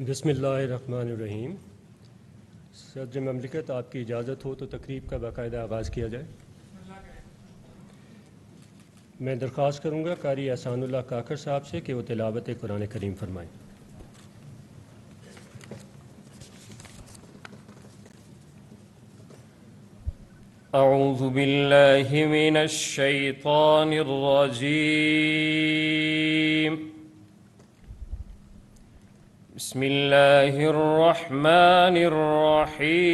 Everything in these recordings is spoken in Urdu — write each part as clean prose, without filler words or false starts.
بسم اللہ الرحمن الرحیم۔ صدر مملکت، آپ کی اجازت ہو تو تقریب کا باقاعدہ آغاز کیا جائے۔ میں درخواست کروں گا قاری احسان اللہ کاکڑ صاحب سے کہ وہ تلاوت قرآن کریم فرمائیں۔ اعوذ باللہ من الشیطان الرجیم، بسم اللہ الرحمن الرحیم۔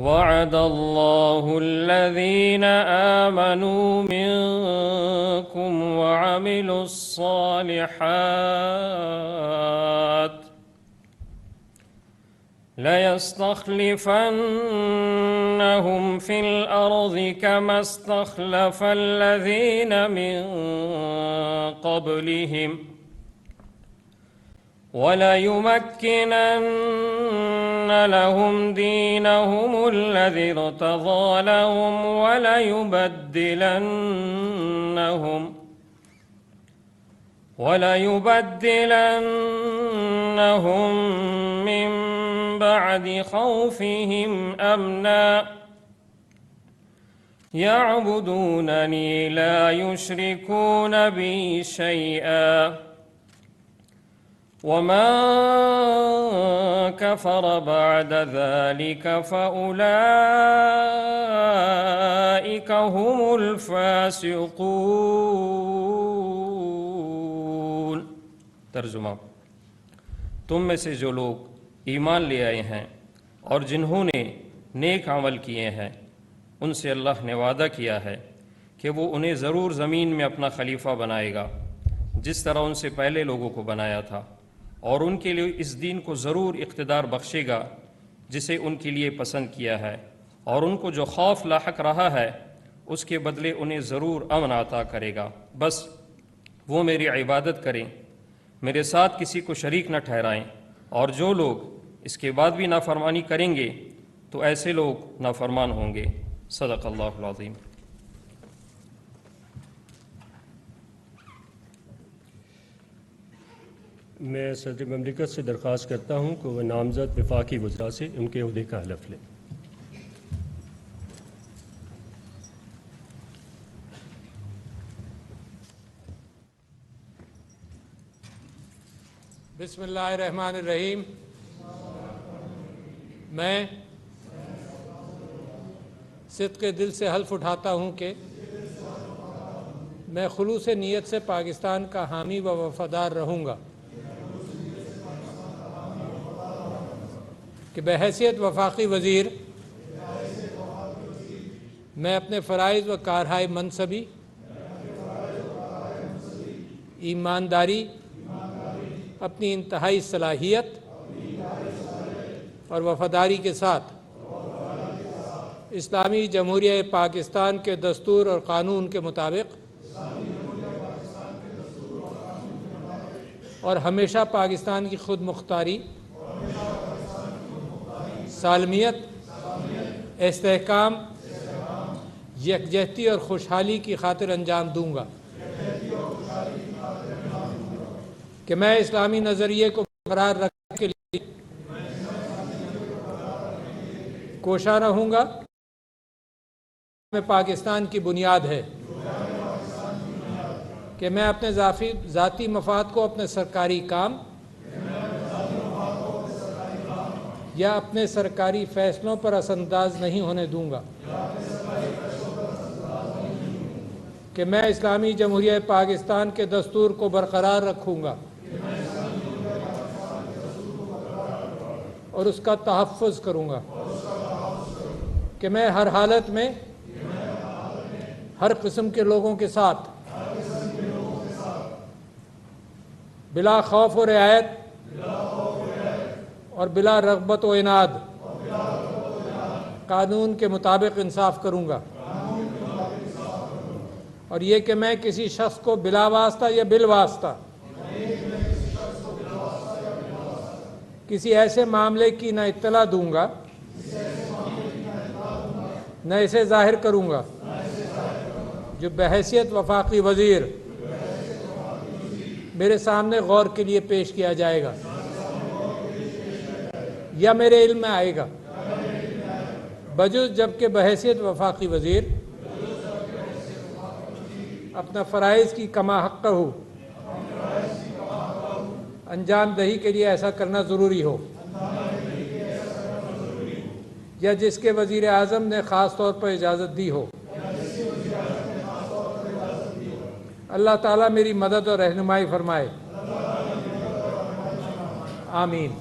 وعد اللہ الذین آمنوا منکم وعملوا الصالحات لَيَسْتَخْلِفَنَّهُمْ فِي الْأَرْضِ كَمَا اسْتَخْلَفَ الَّذِينَ مِنْ قَبْلِهِمْ وَلَيُمَكِّنَنَّ لَهُمْ دِينَهُمُ الَّذِي ارْتَضَىٰ لَهُمْ وَلَيُبَدِّلَنَّهُمْ مِنْ بعد خوفهم أمنا يعبدونني لا يشركون بي شيئا ومن كفر بعد ذلك فأولئك هم الفاسقون۔ ترجمہ: تم میں سے جو لوگ ایمان لے آئے ہیں اور جنہوں نے نیک عمل کیے ہیں، ان سے اللہ نے وعدہ کیا ہے کہ وہ انہیں ضرور زمین میں اپنا خلیفہ بنائے گا، جس طرح ان سے پہلے لوگوں کو بنایا تھا، اور ان کے لیے اس دین کو ضرور اقتدار بخشے گا جسے ان کے لیے پسند کیا ہے، اور ان کو جو خوف لاحق رہا ہے اس کے بدلے انہیں ضرور امن عطا کرے گا۔ بس وہ میری عبادت کریں، میرے ساتھ کسی کو شریک نہ ٹھہرائیں، اور جو لوگ اس کے بعد بھی نافرمانی کریں گے تو ایسے لوگ نافرمان ہوں گے۔ صدق اللہ العظیم۔ میں صدر مملکت سے درخواست کرتا ہوں کہ وہ نامزد وفاقی وزراء سے ان کے عہدے کا حلف لیں۔ بسم اللہ الرحمن الرحیم۔ میں صدق دل سے حلف اٹھاتا ہوں کہ میں خلوص نیت سے پاکستان کا حامی و وفادار رہوں گا، کہ بحیثیت وفاقی وزیر میں اپنے فرائض و کارہائے منصبی، ایمانداری، اپنی انتہائی صلاحیت اور وفاداری کے ساتھ اسلامی جمہوریہ پاکستان کے دستور اور قانون کے مطابق اور ہمیشہ پاکستان کی خود مختاری، سالمیت، استحکام، یکجہتی اور خوشحالی کی خاطر انجام دوں گا، کہ میں اسلامی نظریے کو برقرار رکھنے کے لیے کوشاں رہوں گا۔ میں پاکستان کی بنیاد ہے کہ میں اپنے ذاتی مفاد کو اپنے سرکاری کام یا اپنے سرکاری فیصلوں پر اثر انداز نہیں ہونے دوں گا، کہ میں اسلامی جمہوریہ پاکستان کے دستور کو برقرار رکھوں گا اور اس کا تحفظ کروں گا، کہ میں ہر حالت میں ہر قسم کے لوگوں کے ساتھ بلا خوف و رعایت اور بلا رغبت و عناد قانون کے مطابق انصاف کروں گا، اور یہ کہ میں کسی شخص کو بلا واسطہ یا بالواسطہ کسی ایسے معاملے کی نہ اطلاع دوں گا نہ اسے ظاہر کروں گا جو بحیثیت وفاقی وزیر میرے سامنے غور کے لیے پیش کیا جائے گا یا میرے علم میں آئے گا، بجز جبکہ بحیثیت وفاقی وزیر اپنا فرائض کی کما حق ہو انجام دہی کے لیے ایسا کرنا ضروری ہو، یا جس کے وزیر اعظم نے خاص طور پر اجازت دی ہو۔ اللہ تعالیٰ میری مدد اور رہنمائی فرمائے، آمین۔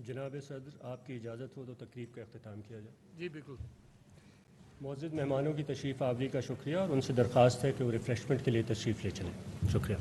جناب صدر، آپ کی اجازت ہو تو تقریب کا اختتام کیا جائے۔ جی بالکل۔ معزز مہمانوں کی تشریف آوری کا شکریہ، اور ان سے درخواست ہے کہ وہ ریفریشمنٹ کے لیے تشریف لے چلیں۔ شکریہ۔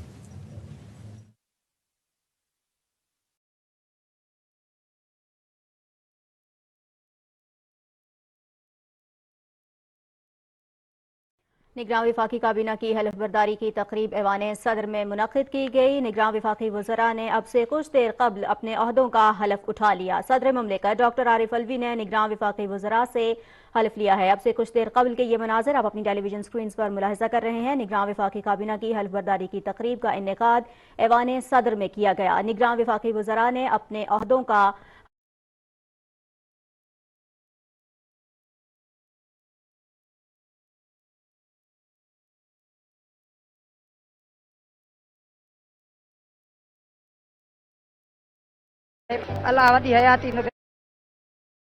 نگراں وفاقی کابینہ کی حلف برداری کی تقریب ایوان صدر میں منعقد کی گئی۔ نگراں وفاقی وزراء نے اب سے کچھ دیر قبل اپنے عہدوں کا حلف اٹھا لیا۔ صدر مملکت ڈاکٹر عارف الوی نے نگراں وفاقی وزراء سے حلف لیا ہے۔ اب سے کچھ دیر قبل کے یہ مناظر آپ اپنی ٹیلی ویژن سکرینز پر ملاحظہ کر رہے ہیں۔ نگراں وفاقی کابینہ کی حلف برداری کی تقریب کا انعقاد ایوان صدر میں کیا گیا۔ نگراں وفاقی وزراء نے اپنے عہدوں کا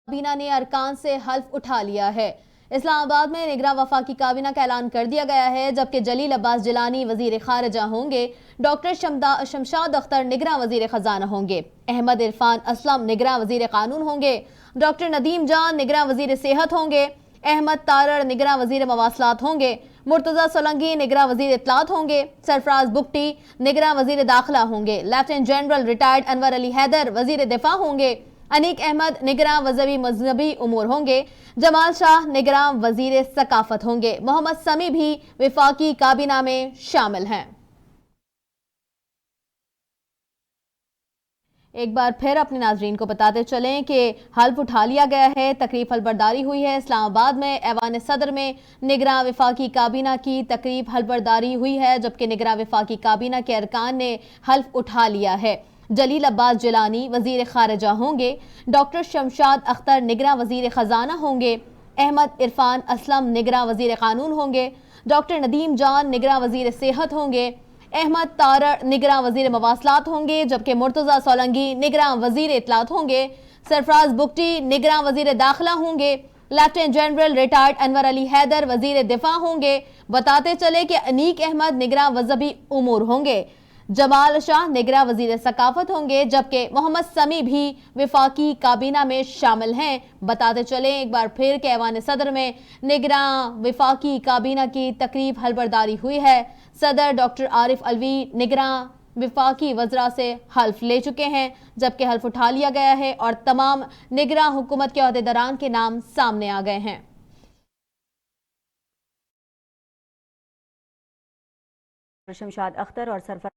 کابینہ نے ارکان سے حلف اٹھا لیا ہے۔ اسلام آباد میں نگراں وفاقی کابینہ کا اعلان کر دیا گیا ہے، جبکہ جلیل عباس جیلانی وزیر خارجہ ہوں گے، ڈاکٹر شمشاد اختر نگراں وزیر خزانہ ہوں گے، احمد عرفان اسلم نگراں وزیر قانون ہوں گے، ڈاکٹر ندیم جان نگراں وزیر صحت ہوں گے، احمد تارڑ نگراں وزیر مواصلات ہوں گے، مرتضی سولنگی نگراں وزیر اطلاعات ہوں گے، سرفراز بگٹی نگراں وزیر داخلہ ہوں گے، لیفٹیننٹ جنرل ریٹائرڈ انور علی حیدر وزیر دفاع ہوں گے، انیک احمد نگراں وزیر مذہبی امور ہوں گے، جمال شاہ نگراں وزیر ثقافت ہوں گے، محمد سمیع بھی وفاقی کابینہ میں شامل ہیں۔ ایک بار پھر اپنے ناظرین کو بتاتے چلیں کہ حلف اٹھا لیا گیا ہے، تقریب حلف برداری ہوئی ہے۔ اسلام آباد میں ایوان صدر میں نگراں وفاقی کابینہ کی تقریب حلف برداری ہوئی ہے، جبکہ نگراں وفاقی کابینہ کے ارکان نے حلف اٹھا لیا ہے۔ جلیل عباس جیلانی وزیر خارجہ ہوں گے، ڈاکٹر شمشاد اختر نگراں وزیر خزانہ ہوں گے، احمد عرفان اسلم نگراں وزیر قانون ہوں گے، ڈاکٹر ندیم جان نگراں وزیر صحت ہوں گے، احمد تارڑ نگراں وزیر مواصلات ہوں گے، جبکہ مرتضی سولنگی نگراں وزیر اطلاعات ہوں گے، سرفراز بگٹی نگراں وزیر داخلہ ہوں گے، لیفٹیننٹ جنرل ریٹائرڈ انور علی حیدر وزیر دفاع ہوں گے۔ بتاتے چلے کہ انیک احمد نگراں مذہبی امور ہوں گے، جمال شاہ نگراں وزیر ثقافت ہوں گے، جبکہ محمد سمیع بھی وفاقی کابینہ میں شامل ہیں۔ بتاتے چلیں ایک بار پھر کہ ایوان صدر میں نگراں وفاقی کابینہ کی تقریب حلف برداری ہوئی ہے۔ صدر ڈاکٹر عارف علوی نگراں وفاقی وزراء سے حلف لے چکے ہیں، جبکہ حلف اٹھا لیا گیا ہے اور تمام نگراں حکومت کے عہدیداران کے نام سامنے آ گئے ہیں۔ شمشاد اختر اور سرفراز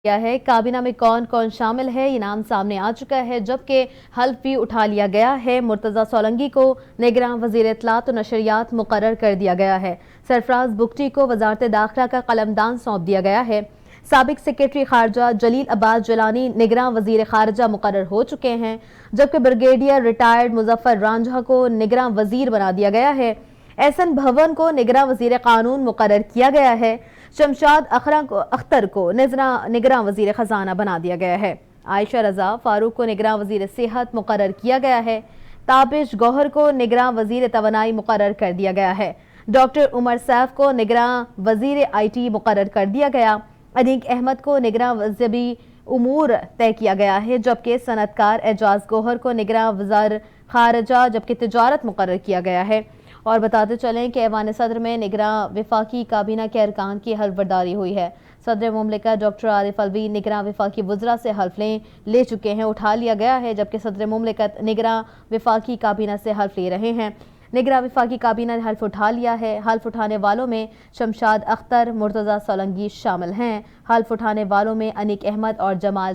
کیا ہے، کابینہ میں کون کون شامل ہے یہ نام سامنے آ چکا ہے، جبکہ حلف بھی اٹھا لیا گیا ہے۔ مرتضی سولنگی کو نگراں وزیر اطلاعات و نشریات مقرر کر دیا گیا ہے، سرفراز بگٹی کو وزارت داخلہ کا قلمدان سونپ دیا گیا ہے، سابق سیکریٹری خارجہ جلیل عباس جیلانی نگراں وزیر خارجہ مقرر ہو چکے ہیں، جبکہ بریگیڈیئر ریٹائرڈ مظفر رانجھا کو نگراں وزیر بنا دیا گیا ہے، احسن بھون کو نگراں وزیر قانون مقرر کیا گیا ہے، شمشاد اختر کو نگراں وزیر خزانہ بنا دیا گیا ہے، عائشہ رضا فاروق کو نگراں وزیر صحت مقرر کیا گیا ہے، تابش گوہر کو نگراں وزیر توانائی مقرر کر دیا گیا ہے، ڈاکٹر عمر سیف کو نگراں وزیر آئی ٹی مقرر کر دیا گیا، انیک احمد کو نگراں مذہبی امور طے کیا گیا ہے، جبکہ صنعت کار اعجاز گوہر کو نگراں وزیر خارجہ جبکہ تجارت مقرر کیا گیا ہے۔ اور بتاتے چلیں کہ ایوان صدر میں نگراں وفاقی کابینہ کے ارکان کی حلف برداری ہوئی ہے۔ صدر مملکت ڈاکٹر عارف علوی نگراں وفاقی وزراء سے حلف لے چکے ہیں، اٹھا لیا گیا ہے، جبکہ صدر مملکت نگراں وفاقی کابینہ سے حلف لے رہے ہیں۔ نگراں وفاقی کابینہ نے حلف اٹھا لیا ہے۔ حلف اٹھانے والوں میں شمشاد اختر، مرتضی سولنگی شامل ہیں۔ حلف اٹھانے والوں میں انیک احمد اور جمال